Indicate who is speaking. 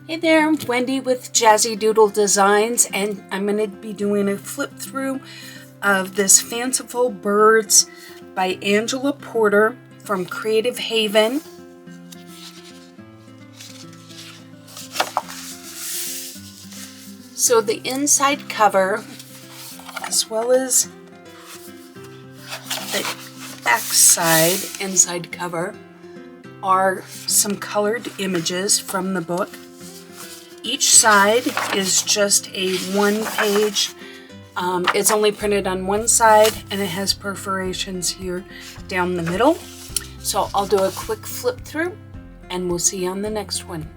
Speaker 1: Hey there, I'm Wendy with Jazzydoodledesigns, and I'm going to be doing a flip through of this Fanciful Birds by Angela Porter from Creative Haven. So the inside cover, as well as the backside inside cover, are some colored images from the book. Each side is just a one-page. It's only printed on one side, and it has perforations here down the middle. So I'll do a quick flip through, and we'll see you on the next one.